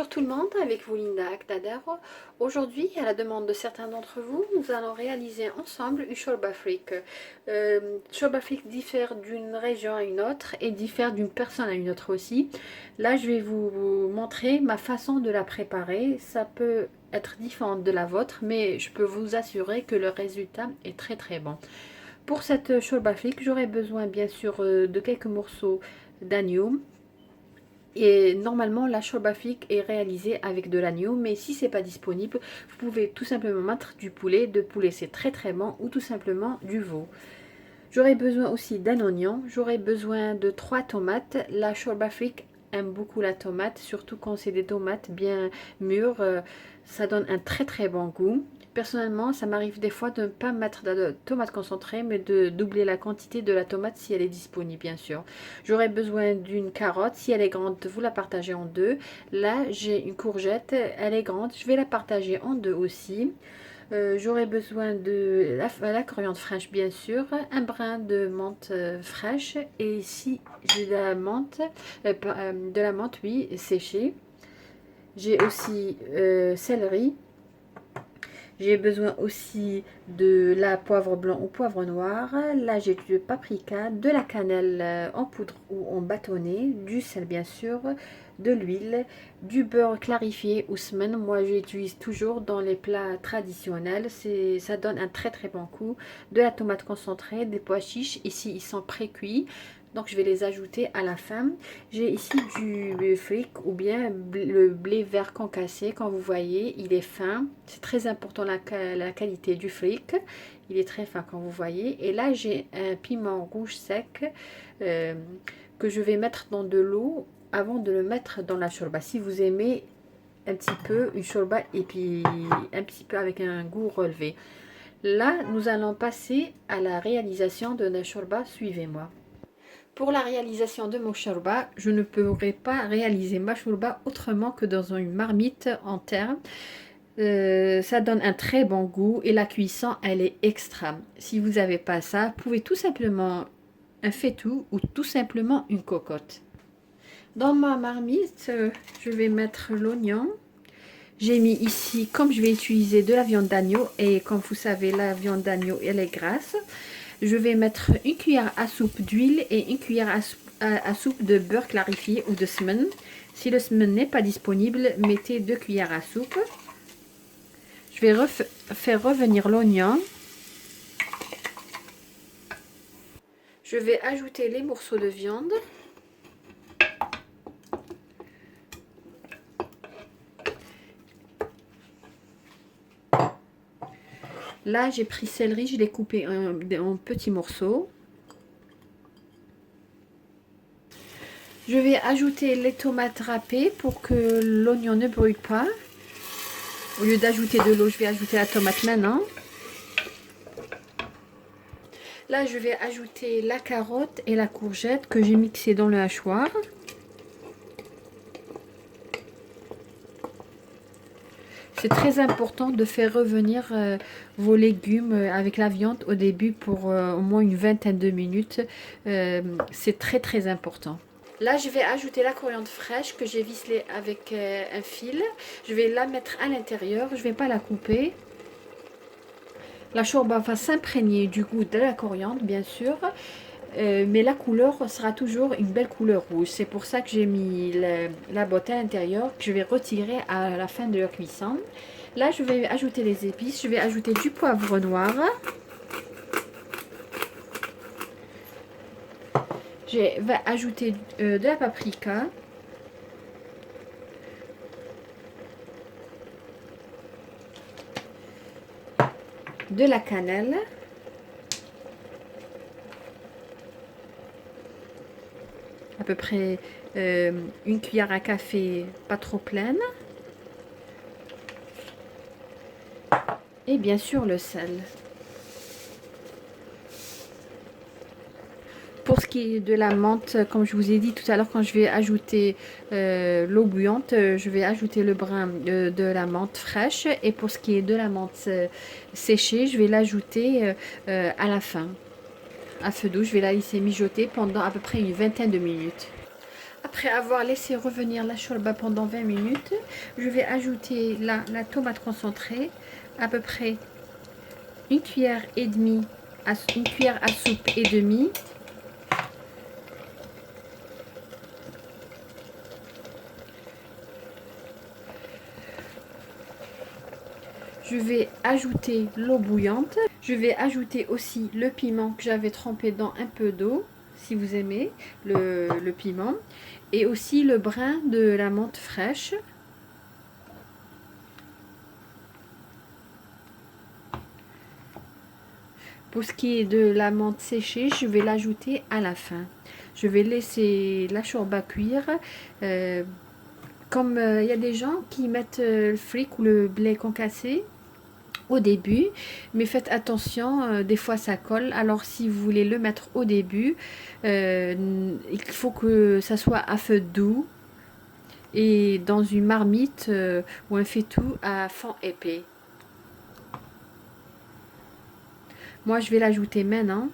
Bonjour tout le monde, avec vous Linda Akdader. Aujourd'hui, à la demande de certains d'entre vous, nous allons réaliser ensemble une shorba freak. Shorba freak diffère d'une région à une autre et diffère d'une personne à une autre aussi. Là, je vais vous montrer ma façon de la préparer. Ça peut être différent de la vôtre, mais je peux vous assurer que le résultat est très très bon. Pour cette shorba freak, j'aurai besoin bien sûr de quelques morceaux d'agneau. Et normalement, la shorba freak est réalisée avec de l'agneau, mais si c'est pas disponible, vous pouvez tout simplement mettre du poulet. De poulet, c'est très très bon, ou tout simplement du veau. J'aurai besoin aussi d'un oignon, j'aurai besoin de 3 tomates. La shorba freak aime beaucoup la tomate, surtout quand c'est des tomates bien mûres, ça donne un très très bon goût. Personnellement, ça m'arrive des fois de ne pas mettre de tomate concentrée, mais de doubler la quantité de la tomate si elle est disponible, bien sûr. J'aurai besoin d'une carotte, si elle est grande, vous la partagez en deux. Là, j'ai une courgette, elle est grande, je vais la partager en deux aussi. J'aurai besoin de la coriandre fraîche, bien sûr, un brin de menthe fraîche, et ici j'ai de la menthe, oui, séchée. J'ai aussi céleri. J'ai besoin aussi de la poivre blanc ou poivre noir. Là, j'ai du paprika, de la cannelle en poudre ou en bâtonnet, du sel bien sûr, de l'huile, du beurre clarifié ou semaine. Moi, j'utilise toujours dans les plats traditionnels. Ça donne un très très bon coup. De la tomate concentrée, des pois chiches. Ici, ils sont pré-cuits. Donc, je vais les ajouter à la fin. J'ai ici du fric ou bien le blé vert concassé. Quand vous voyez, il est fin. C'est très important la qualité du fric. Il est très fin quand vous voyez. Et là, j'ai un piment rouge sec que je vais mettre dans de l'eau avant de le mettre dans la shorba. Si vous aimez un petit peu une shorba et puis un petit peu avec un goût relevé. Là, nous allons passer à la réalisation de la shorba. Suivez-moi. Pour la réalisation de mon shorba, je ne pourrai pas réaliser ma shorba autrement que dans une marmite en terre. Ça donne un très bon goût et la cuisson, elle est extra. Si vous n'avez pas ça, vous pouvez tout simplement un faitout ou tout simplement une cocotte. Dans ma marmite, je vais mettre l'oignon. J'ai mis ici, comme je vais utiliser de la viande d'agneau, et comme vous savez, la viande d'agneau, elle est grasse. Je vais mettre une cuillère à soupe d'huile et une cuillère à soupe de beurre clarifié ou de semaine. Si le semaine n'est pas disponible, mettez 2 cuillères à soupe. Je vais faire revenir l'oignon. Je vais ajouter les morceaux de viande. Là, j'ai pris céleri, je l'ai coupé en petits morceaux. Je vais ajouter les tomates râpées pour que l'oignon ne brûle pas. Au lieu d'ajouter de l'eau, je vais ajouter la tomate maintenant. Là, je vais ajouter la carotte et la courgette que j'ai mixé dans le hachoir. C'est très important de faire revenir vos légumes avec la viande au début pour au moins une vingtaine de minutes. C'est très très important. Là, je vais ajouter la coriandre fraîche que j'ai vicelée avec un fil. Je vais la mettre à l'intérieur. Je ne vais pas la couper. La shorba va s'imprégner du goût de la coriandre, bien sûr. Mais la couleur sera toujours une belle couleur rouge. C'est pour ça que j'ai mis la botte à l'intérieur, que je vais retirer à la fin de la cuisson. Là, je vais ajouter les épices. Je vais ajouter du poivre noir. Je vais ajouter de la paprika. De la cannelle. À peu près une cuillère à café, pas trop pleine. Et bien sûr le sel. Pour ce qui est de la menthe, comme je vous ai dit tout à l'heure, quand je vais ajouter l'eau bouillante, je vais ajouter le brin de la menthe fraîche. Et pour ce qui est de la menthe séchée, je vais l'ajouter à la fin. À feu doux, je vais la laisser mijoter pendant à peu près une vingtaine de minutes. Après avoir laissé revenir la shorba pendant 20 minutes, je vais ajouter la tomate concentrée, à peu près une cuillère et demie, une cuillère à soupe et demie. Je vais ajouter l'eau bouillante. Je vais ajouter aussi le piment que j'avais trempé dans un peu d'eau, si vous aimez le piment. Et aussi le brin de la menthe fraîche. Pour ce qui est de la menthe séchée, je vais l'ajouter à la fin. Je vais laisser la shorba cuire. Comme il y a des gens qui mettent le fric ou le blé concassé au début, mais faites attention, des fois ça colle. Alors si vous voulez le mettre au début, il faut que ça soit à feu doux et dans une marmite ou un faitout à fond épais. Moi je vais l'ajouter maintenant.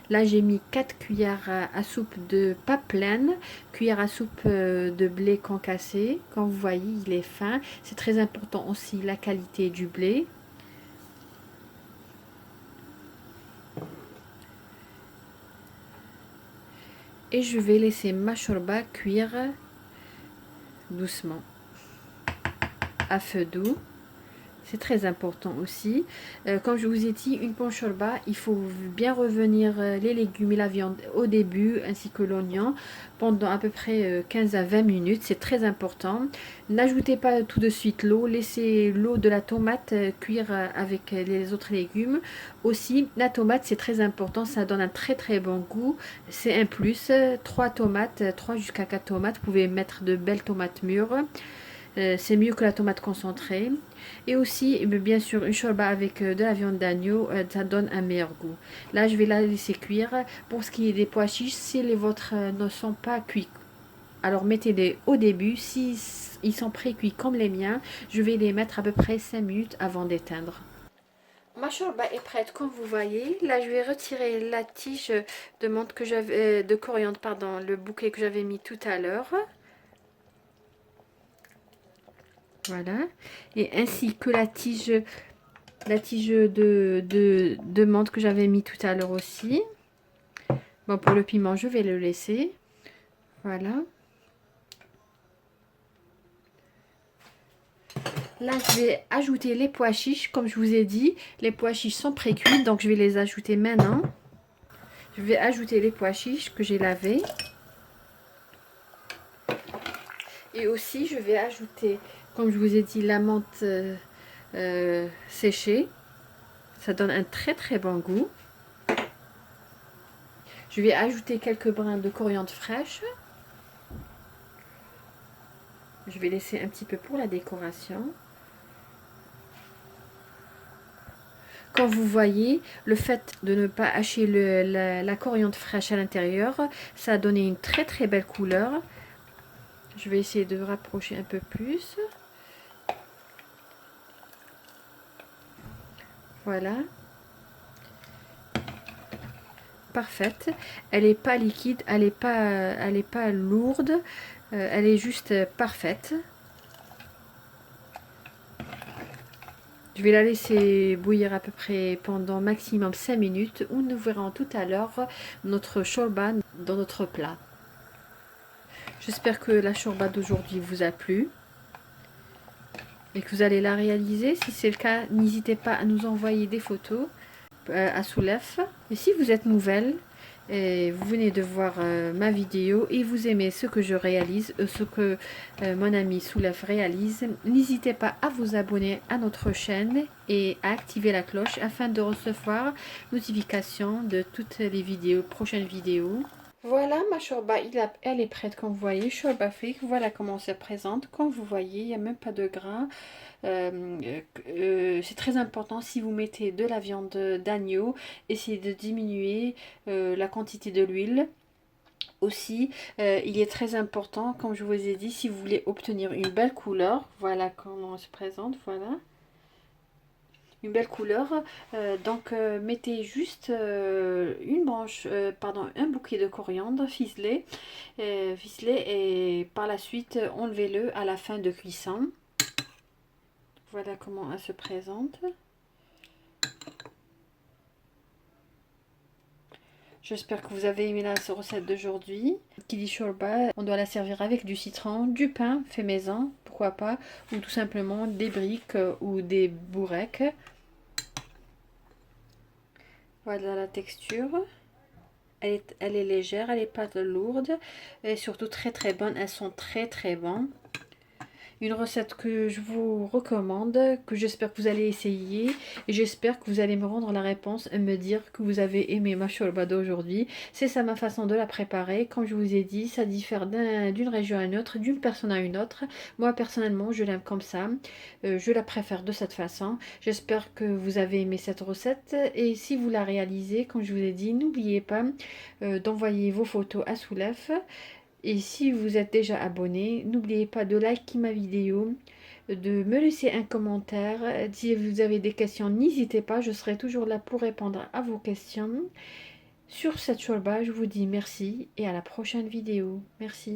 Là j'ai mis 4 cuillères à soupe de pas pleine, cuillère à soupe de blé concassé. Comme vous voyez, il est fin. C'est très important aussi la qualité du blé. Et je vais laisser ma shorba cuire doucement à feu doux. C'est très important aussi. Comme je vous ai dit, une bonne shorba, il faut bien revenir les légumes et la viande au début, ainsi que l'oignon, pendant à peu près 15 à 20 minutes. C'est très important. N'ajoutez pas tout de suite l'eau. Laissez l'eau de la tomate cuire avec les autres légumes. Aussi, la tomate, c'est très important. Ça donne un très très bon goût. C'est un plus. 3 tomates, 3 jusqu'à 4 tomates. Vous pouvez mettre de belles tomates mûres. C'est mieux que la tomate concentrée. Et aussi, bien sûr, une shorba avec de la viande d'agneau, ça donne un meilleur goût. Là, je vais la laisser cuire. Pour ce qui est des pois chiches, si les vôtres ne sont pas cuits, alors mettez-les au début. Si ils sont pré-cuits comme les miens, je vais les mettre à peu près 5 minutes avant d'éteindre. Ma shorba est prête, comme vous voyez. Là, je vais retirer la tige de menthe que j'avais, de coriandre, pardon, le bouquet que j'avais mis tout à l'heure. Voilà, et ainsi que la tige de menthe que j'avais mis tout à l'heure aussi. Bon, pour le piment, je vais le laisser. Voilà. Là, je vais ajouter les pois chiches. Comme je vous ai dit, les pois chiches sont pré-cuits, donc je vais les ajouter maintenant. Je vais ajouter les pois chiches que j'ai lavés. Et aussi, je vais ajouter, comme je vous ai dit, la menthe séchée. Ça donne un très très bon goût. Je vais ajouter quelques brins de coriandre fraîche. Je vais laisser un petit peu pour la décoration. Comme vous voyez, le fait de ne pas hacher la coriandre fraîche à l'intérieur, ça a donné une très très belle couleur. Je vais essayer de rapprocher un peu plus. Voilà. Parfaite. Elle n'est pas liquide, elle n'est pas lourde, elle est juste parfaite. Je vais la laisser bouillir à peu près pendant maximum 5 minutes où nous verrons tout à l'heure notre shorba dans notre plat. J'espère que la shorba d'aujourd'hui vous a plu et que vous allez la réaliser. Si c'est le cas, n'hésitez pas à nous envoyer des photos à Soulef. Et si vous êtes nouvelle et vous venez de voir ma vidéo et vous aimez ce que je réalise, ce que mon ami Soulef réalise, n'hésitez pas à vous abonner à notre chaîne et à activer la cloche afin de recevoir notification de toutes les vidéos, prochaines vidéos. Voilà, ma shorba, elle est prête, comme vous voyez, shorba afrique. Voilà comment elle se présente. Comme vous voyez, il n'y a même pas de gras. C'est très important, si vous mettez de la viande d'agneau, essayez de diminuer la quantité de l'huile. Aussi, il est très important, comme je vous ai dit, si vous voulez obtenir une belle couleur, voilà comment elle se présente, voilà. une belle couleur. Donc mettez juste une branche, pardon, un bouquet de coriandre ficelé et par la suite enlevez-le à la fin de cuisson. Voilà comment elle se présente. J'espère que vous avez aimé la recette d'aujourd'hui. Qui dit shorba, on doit la servir avec du citron, du pain fait maison, pourquoi pas, ou tout simplement des briques ou des bourrecs. Voilà la texture. Elle est légère, elle n'est pas lourde et surtout très très bonne. Elles sont très très bonnes. Une recette que je vous recommande, que j'espère que vous allez essayer et j'espère que vous allez me rendre la réponse et me dire que vous avez aimé ma shorba d'aujourd'hui. C'est ça ma façon de la préparer. Comme je vous ai dit, ça diffère d'une région à une autre, d'une personne à une autre. Moi personnellement, je l'aime comme ça. Je la préfère de cette façon. J'espère que vous avez aimé cette recette et si vous la réalisez, comme je vous ai dit, n'oubliez pas d'envoyer vos photos à Soulef. Et si vous êtes déjà abonné, n'oubliez pas de liker ma vidéo, de me laisser un commentaire. Si vous avez des questions, n'hésitez pas, je serai toujours là pour répondre à vos questions. Sur cette shorba, je vous dis merci et à la prochaine vidéo. Merci.